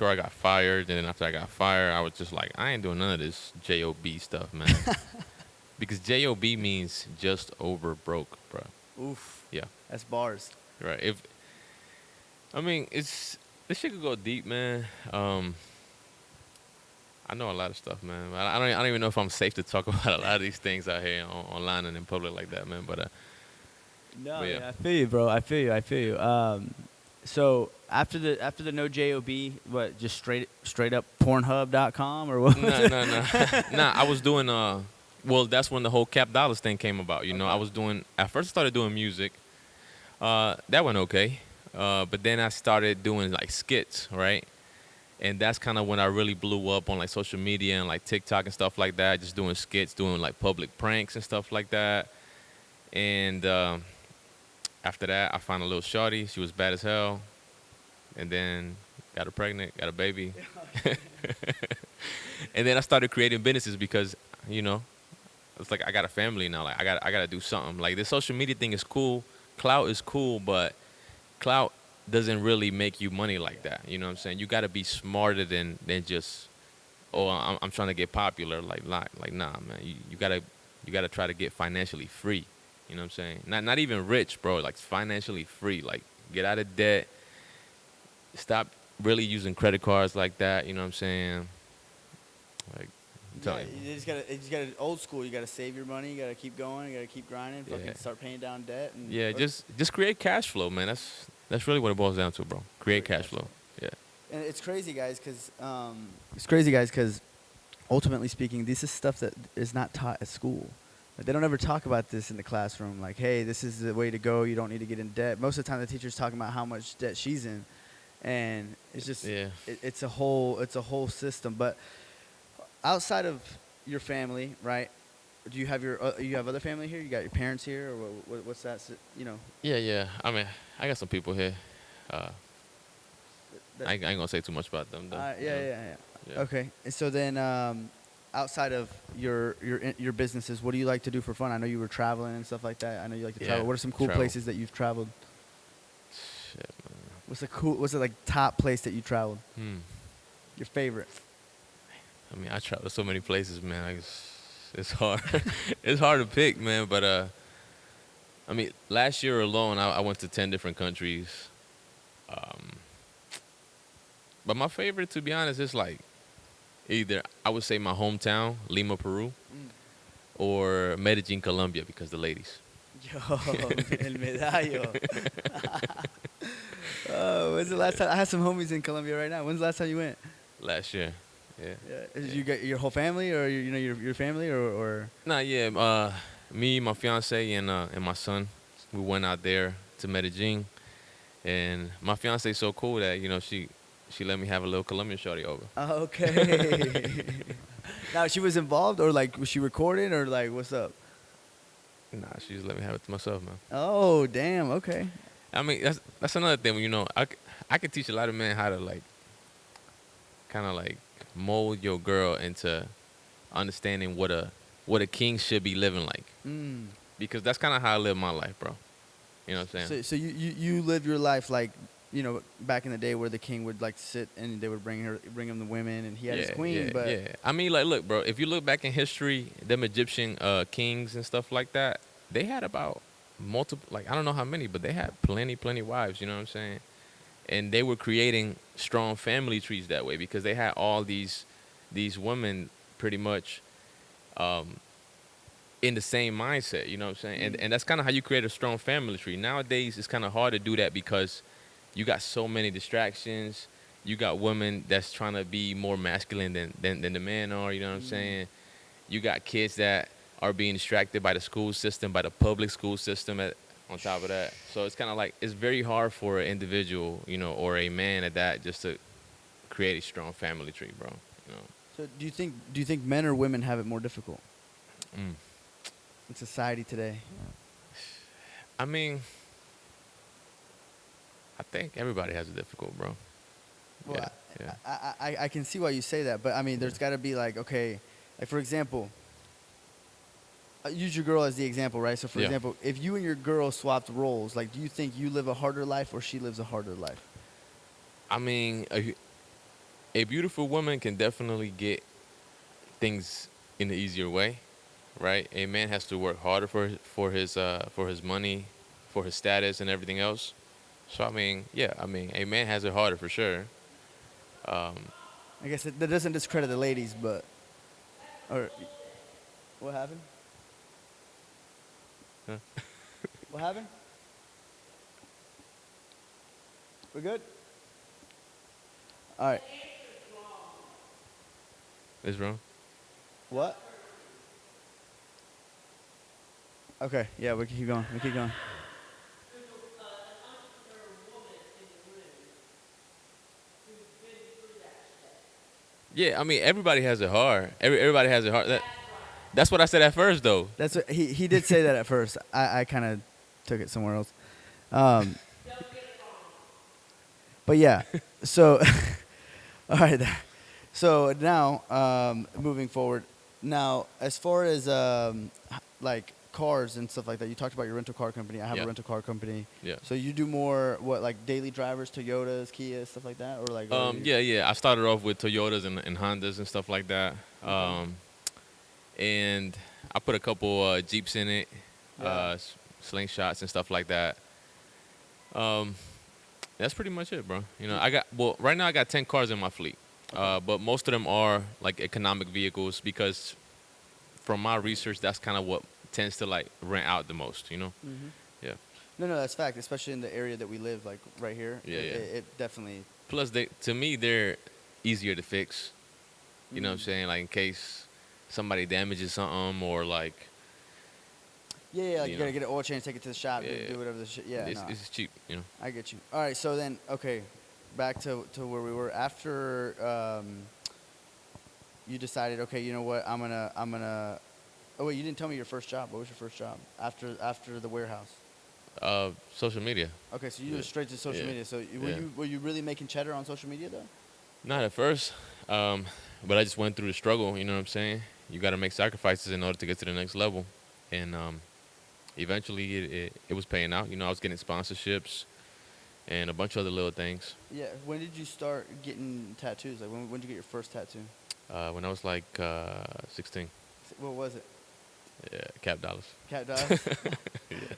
sure I got fired. And then after I got fired, I was just like, I ain't doing none of this JOB stuff, man. Because JOB means just over broke, bro. Oof. Yeah, That's bars. right. If I mean, it's this shit could go deep, man. I know a lot of stuff, man. I don't even know if I'm safe to talk about a lot of these things out here online and in public like that, man. No, But yeah, man, I feel you, bro. I feel you. So after the no job, what? Just straight up Pornhub.com or what? nah, nah, nah, nah. I was doing well, that's when the whole Cap Dollaz thing came about. You know, I Okay. was doing at first I started doing music. That went okay. But then I started doing like skits, right? And that's kind of when I really blew up on like social media and like TikTok and stuff like that. Just doing skits, doing like public pranks and stuff like that. And after that, I found a little shorty. She was bad as hell. And then got her pregnant, got a baby. And then I started creating businesses because, you know, it's like I got a family now. Like I gotta do something. Like this social media thing is cool. Clout is cool, but clout doesn't really make you money like that. You know what I'm saying? You gotta be smarter than just I'm trying to get popular. Like nah, man. You gotta try to get financially free. You know what I'm saying? Not even rich, bro. Like financially free. Like get out of debt. Stop really using credit cards like that. You know what I'm saying? Like I'm Yeah, telling you. you just gotta old school. You gotta save your money. You gotta keep going. You gotta keep grinding. Fucking Yeah. start paying down debt. And Yeah, just create cash flow, man. That's really what it boils down to, bro. Create cash flow. Yeah. And it's crazy, guys, because ultimately speaking, this is stuff that is not taught at school. Like, they don't ever talk about this in the classroom. Like, hey, this is the way to go. You don't need to get in debt. Most of the time, the teacher's talking about how much debt she's in, and it's just Yeah. it's a whole system. But outside of your family, right? Do you have you have other family here? You got your parents here, or what's that? You know, Yeah, yeah. I mean, I got some people here. that, I ain't gonna say too much about them, though. yeah, you know? yeah, yeah. Yeah. Okay. And so then, outside of your businesses, what do you like to do for fun? I know you were traveling and stuff like that. I know you like to travel. Yeah, What are some cool travel. places that you've traveled? Shit, What's the like top place that you traveled? man. Your favorite? I mean, I travel so many places, man. Like, it's hard. It's hard to pick, man. But I mean, last year alone, I went to 10 different countries. Um, but my favorite, to be honest, is like either I would say my hometown, Lima, Peru, or Medellin, Colombia, because the ladies. Yo, el medallo. Oh, when's the last time? I have some homies in Colombia right now. When's the last time you went? Last year. Yeah. Yeah. Is Yeah. you got your whole family, or your family, or Nah, yeah. Me, my fiance, and my son, we went out there to Medellin, and my fiance's so cool that she let me have a little Colombian shorty over. okay. Now she was involved, or like was she recording, or like what's up? Nah, she just let me have it to myself, man. Oh, damn. Okay. I mean, that's another thing. I could teach a lot of men how to like, kind of like mold your girl into understanding what a king should be living like, Mm. because that's kind of how I live my life, bro. You know what I'm saying? So you live your life like, back in the day where the king would like sit and they would bring him the women and he had his queen, yeah, but yeah. I mean, like, look, bro. If you look back in history, them Egyptian kings and stuff like that, they had about multiple, like I don't know how many, but they had plenty wives. You know what I'm saying? And they were creating strong family trees that way because they had all these women pretty much in the same mindset. You know what I'm saying? And that's kind of how you create a strong family tree. Nowadays, it's kind of hard to do that because you got so many distractions. You got women that's trying to be more masculine than the men are. You know what I'm saying? You got kids that are being distracted by the school system, by the public school system. On top of that, so it's kind of like it's very hard for an individual, or a man at that, just to create a strong family tree, bro. You know. so do you think men or women have it more difficult Mm. in society today? I mean, I think everybody has it difficult, bro. Well, Yeah. I can see why you say that, but I mean, there's got to be like, okay, like for example, use your girl as the example, right? So for Yeah. example, if you and your girl swapped roles, like, do you think you live a harder life or she lives a harder life? I mean, A beautiful woman can definitely get things in the easier way, right? A man has to work harder for his money, for his status and everything else. So I mean, yeah, I mean, a man has it harder for sure. Um, I guess that doesn't discredit the ladies, but or what happened? huh? What happened? We're good. All right. It's wrong. What? Okay. Yeah, we can keep going. We keep going. Yeah, I mean, everybody has it hard. Everybody has it hard. That's what I said at first, though. That's what he did say that at first. I kind of took it somewhere else. Um, but yeah. So all right. So now moving forward. Now as far as like cars and stuff like that, you talked about your rental car company. I have Yeah. a rental car company. Yeah. So you do more what like daily drivers, Toyotas, Kias, stuff like that, or like Yeah. I started off with Toyotas and Hondas and stuff like that. And I put a couple Jeeps in it, Yeah. slingshots and stuff like that. Um, that's pretty much it, bro. You know, I got right now I got 10 cars in my fleet, but most of them are like economic vehicles because from my research, that's kind of what tends to like rent out the most. You know? hmm Yeah. No, that's fact. Especially in the area that we live, like right here. Yeah, it, yeah. it definitely. Plus, to me, they're easier to fix. You know what I'm Mhm. saying? Like in case somebody damages something or like Yeah, like you you gotta know. get an oil change, take it to the shop, Yeah, do whatever the shit. Yeah, it's, no, it's cheap. You know. I get you. All right, so then, okay, back to where we were after you decided. Okay, you know what? I'm gonna. Oh wait, you didn't tell me your first job. What was your first job after the warehouse? Social media. Okay, so you Yeah. went straight to social Yeah. media. So Yeah. were you really making cheddar on social media though? Not at first, but I just went through the struggle. You know what I'm saying? You got to make sacrifices in order to get to the next level, and eventually it was paying out. You know, I was getting sponsorships and a bunch of other little things. Yeah. When did you start getting tattoos? Like when did you get your first tattoo? When I was like 16, What was it? yeah, Cap Dollaz. Cap Dollaz?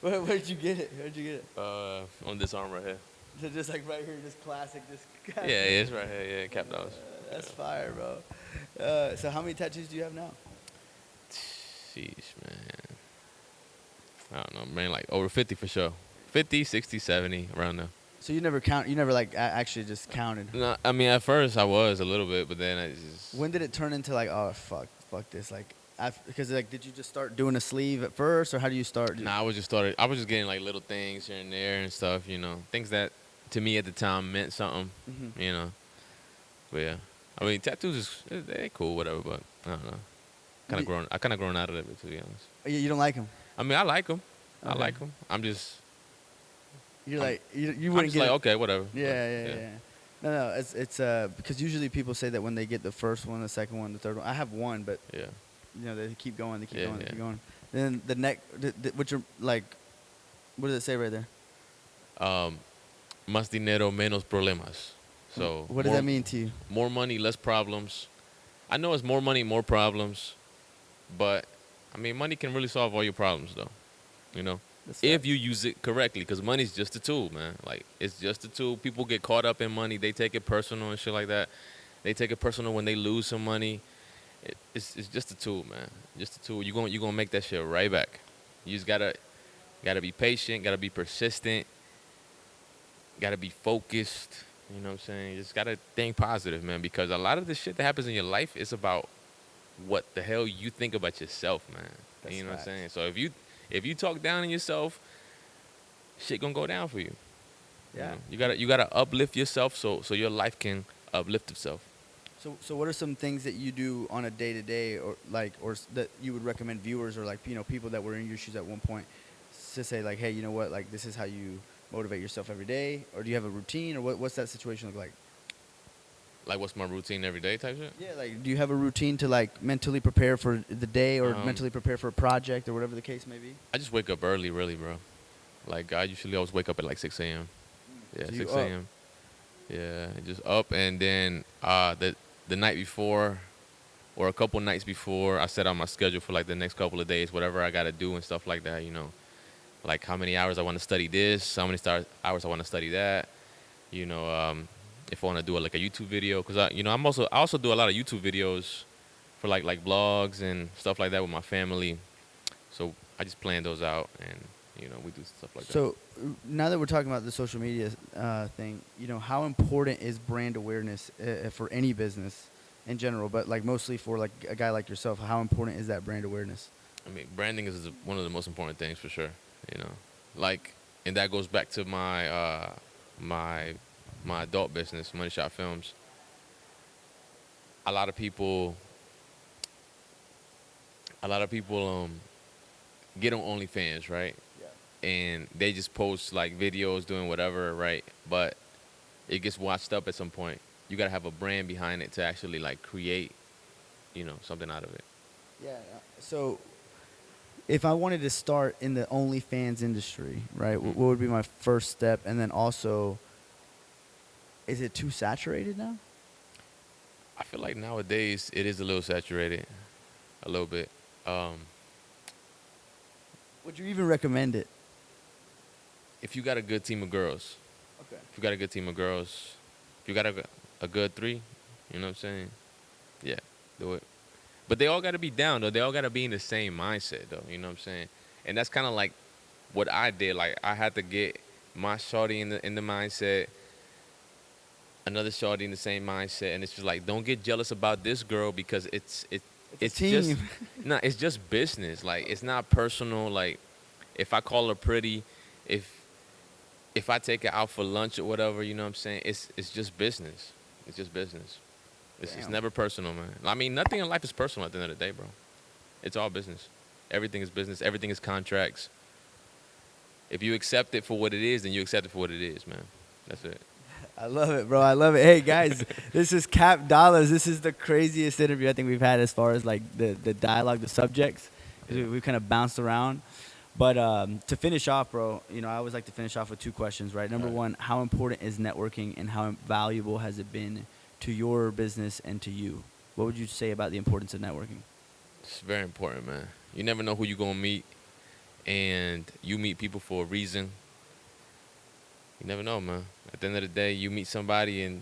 Where did you get it? Where did you get it? On this arm right here. So just like right here, just classic, just. Yeah, it's right here. Yeah, Cap Dollaz. That's fire, bro. So how many tattoos do you have now? Sheesh, man. I don't know, man. Like over 50 for sure. 50, 60, 70, around there. So you never count. You never like actually just counted. No, I mean at first I was a little bit, but then I just When did it turn into like, oh fuck this, like, because like, did you just start doing a sleeve at first, or how do you start? Nah, I was just getting like little things here and there and stuff, you know, things that to me at the time meant something, Mhm. you know. But yeah, I mean tattoos they cool, whatever, but I don't know. I kind of grown out of it to be honest. You don't like them. I mean I like them, I Okay. like them. I'm just You're I'm- like you I'm wouldn't just get like it. okay, whatever. Yeah. No, it's because usually people say that when they get the first one, the second one, the third one. I have one, but Yeah. you know they keep going, they keep Yeah, going, they yeah. keep going. Then the neck, what you're like, what does it say right there? Más dinero, menos problemas. So What does more- that mean to you? More money, less problems. I know it's more money, more problems, but I mean, money can really solve all your problems, though. You know, That's if facts. you use it correctly, because money's just a tool, man. Like it's just a tool. People get caught up in money. They take it personal and shit like that. They take it personal when they lose some money. It's just a tool, man. Just a tool. You gonna make that shit right back. You just gotta be patient. Gotta be persistent. Gotta be focused. You know what I'm saying? You just gotta think positive, man. Because a lot of the shit that happens in your life is about what the hell you think about yourself, man. That's You know what I'm facts. saying? So if you talk down on yourself, shit gonna go down for you. Yeah. You gotta uplift yourself so your life can uplift itself. So what are some things that you do on a day to day, or like, that you would recommend viewers, or like, you know, people that were in your shoes at one point, to say like, hey, you know what, like this is how you motivate yourself every day, or do you have a routine, or what's that situation look like? Like what's my routine every day type shit? Yeah, like do you have a routine to like mentally prepare for the day, or mentally prepare for a project, or whatever the case may be? I just wake up early, really, bro. Like I usually always wake up at like 6 a.m. Yeah, So you 6 up. a.m. Yeah, just up, and then the night before or a couple nights before, I set out my schedule for like the next couple of days, whatever I gotta do and stuff like that. You know, like how many hours I want to study this, how many hours I want to study that. You know, if I want to do like a YouTube video, because I also do a lot of YouTube videos for like blogs and stuff like that with my family. So I just plan those out, and we do stuff like that. So now that we're talking about the social media thing, how important is brand awareness for any business in general, but like mostly for like a guy like yourself? How important is that brand awareness? I mean, branding is one of the most important things for sure. You know, like, and that goes back to my adult business, Money Shot Films. A lot of people, get on OnlyFans, right? Yeah. And they just post like videos doing whatever, right? But it gets watched up at some point. You gotta have a brand behind it to actually like create, something out of it. Yeah. So if I wanted to start in the OnlyFans industry, right, what would be my first step? And then also, is it too saturated now? I feel like nowadays it is a little saturated, a little bit. Would you even recommend it? If you got a good team of girls, Okay. if you got a good team of girls, if you got a good three, you know what I'm saying? Yeah, do it. But they all got to be down, though. They all got to be in the same mindset, though. You know what I'm saying? And that's kind of like what I did. Like, I had to get my shorty in the mindset, another shorty in the same mindset, and it's just like, don't get jealous about this girl because it's just team. it's just business. Like, it's not personal. Like, if I call her pretty, if I take her out for lunch or whatever, you know what I'm saying? It's just business. It's just business. It's never personal, man. I mean, nothing in life is personal at the end of the day, bro. It's all business. Everything is business. Everything is contracts. If you accept it for what it is, then you accept it for what it is, man. That's it. I love it, bro. I love it. Hey, guys, this is Cap Dollaz. This is the craziest interview I think we've had as far as like the dialogue, the subjects. Yeah. We've kind of bounced around. But to finish off, bro, I always like to finish off with two questions, right? Number one, how important is networking and how valuable has it been to your business and to you? What would you say about the importance of networking? It's very important, man. You never know who you're going to meet, and you meet people for a reason. You never know, man. At the end of the day, you meet somebody, and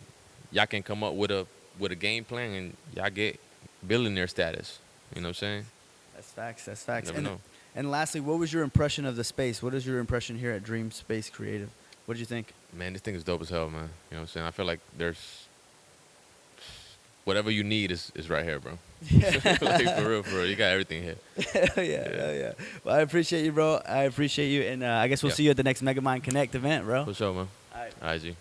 y'all can come up with a game plan, and y'all get billionaire status. You know what I'm saying? That's facts. That's facts. You never know. And lastly, what was your impression of the space? What is your impression here at Dream Space Creative? What did you think? Man, this thing is dope as hell, man. You know what I'm saying? I feel like there's whatever you need is right here, bro. Like, for real. You got everything here. Hell yeah, hell yeah. Well, I appreciate you, bro. I appreciate you. And I guess we'll see you at the next MegaMind Connect event, bro. For sure, man. All right. All right, G.